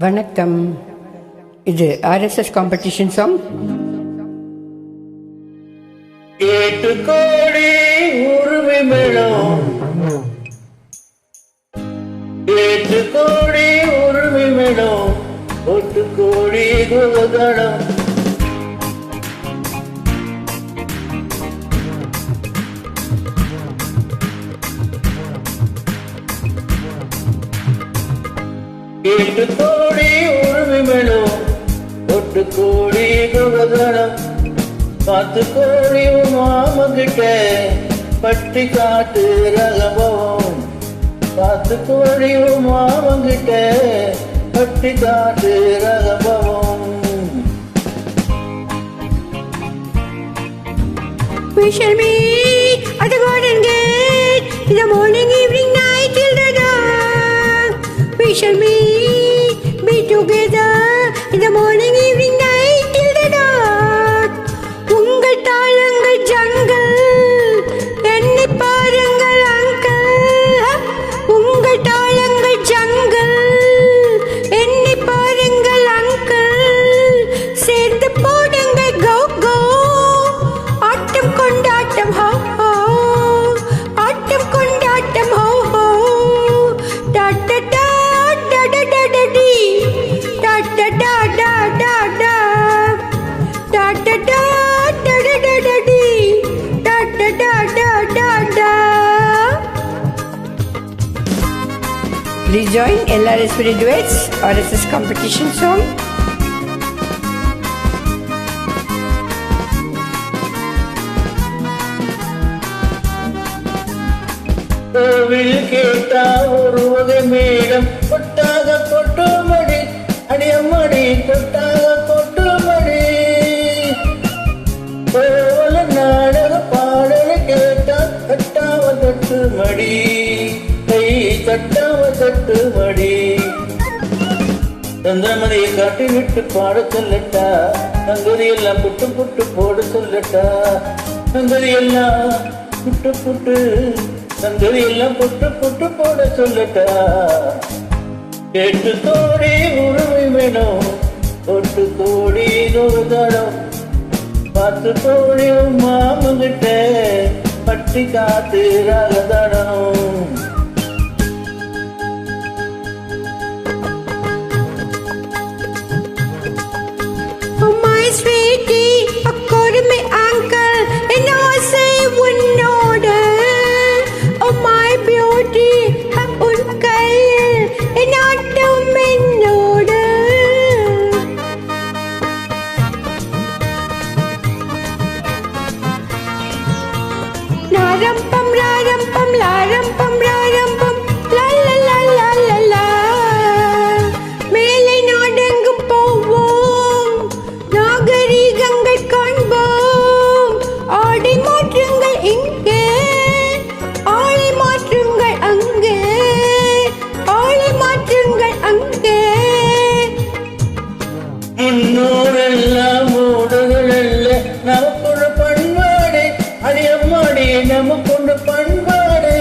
வணக்கம். இது RSS competition song. கேட்டு கோடி உருவி மேளம், கேட்டு கோடி உருவி மேளம், ஒட்டு கோடி குவதடம். கேட்டு கோடி உருவி மேளம், ஒட்டு கோடி குவதடம். பார்த்து கோடி மாமகிட்ட பட்டி காட்டு ரகபவம். பார்த்து கோடி மாமகிட்ட பட்டி காட்டு ரகபவம். Wish me at the garden gate in the morning, evening, night till the dawn. Wish me be together in the morning, evening, night till the dawn. உங்கள் தாளங்கள் ஜங்கள் என்னை பாருங்கள் அங்கிள். உங்கள் தாளங்கள் ஜங்கள் என்னை பாருங்கள் அங்கிள். சேர்ந்து போடுங்கள் கோ கோ, ஆட்டம் கொண்டாட்டம் ஹோ ஹோ, ஆட்டம் கொண்டாட்டம் ஹோ ஹோ. டா டா டா டா டா டா டா டி, டா டா டா டா டா டா, டா டா டா டா டா டா டா டி, டா டா டா டா டா டா. Please join LRS Spirit Duets RSS competition song. கோவில் கேட்டா ஒரு வகை மேடம், கொட்டாக கொட்டுமடி அடியம்மடி, கொட்டாக கொட்டுமடி. கோவல நாடக பாடல கேட்டா தட்டாவ தட்டு மடி, கை தட்டாவ தட்டு மடி. சந்திரமதியை காட்டி விட்டு பாட சொல்லட்டா, சங்கதியெல்லாம் புட்டு புட்டு போட சொல்லட்டா. சங்கதியெல்லாம் புட்டு புட்டு, சங்கதியெல்லாம் புட்டு புட்டு போட சொல்லட்டா. கேட்டு கோடி உருவி வேணும், ஒட்டு கோடி நுகதடம். பார்த்து கோடி மாமங்கிட்ட பட்டி காத்து ரகதடம். Oh my sweetie, accord me uncle, and I say one order. Oh my beauty, un kail, and I do men order. Larampam, larampam, larampam, larampam, la la la la la la. மேலை நாடெங்கும் போவோம், நாகரீகங்கள் காண்போம். ஆடை மாற்றுங்கள் இங்கே, ஆளை மாற்றுங்கள் அங்கே, ஆளை மாற்றுங்கள் அங்கே. முன்னோரெல்லாம் மூடுகள் அல்ல, நமக்குள்ள பண்பாடு அடியம்மாடி, நமக்குள்ள பண்பாடு.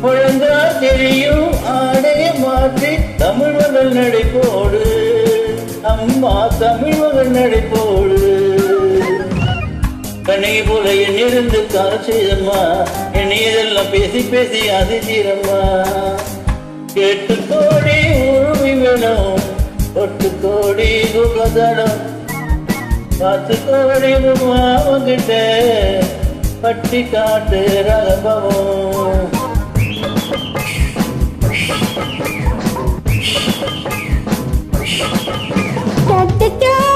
ஒழுங்கா தெரியும் ஆடைய மாற்றி தமிழ் மகள் நடைபோடு, அம்மா தமிழ் மகள் நடைபோடு. கண்ணகி போல என்னிருந்து கால செய்தம்மா, என்னை இதெல்லாம் பேசி பேசி அதிசீரம்மா. கேட்டு கோடி உருவி வேணும், ஒட்டு கோடி குகதடம். பார்த்து கோடி மாவங்கிட்ட பட்டி காட்டு ரகபவம். Da da da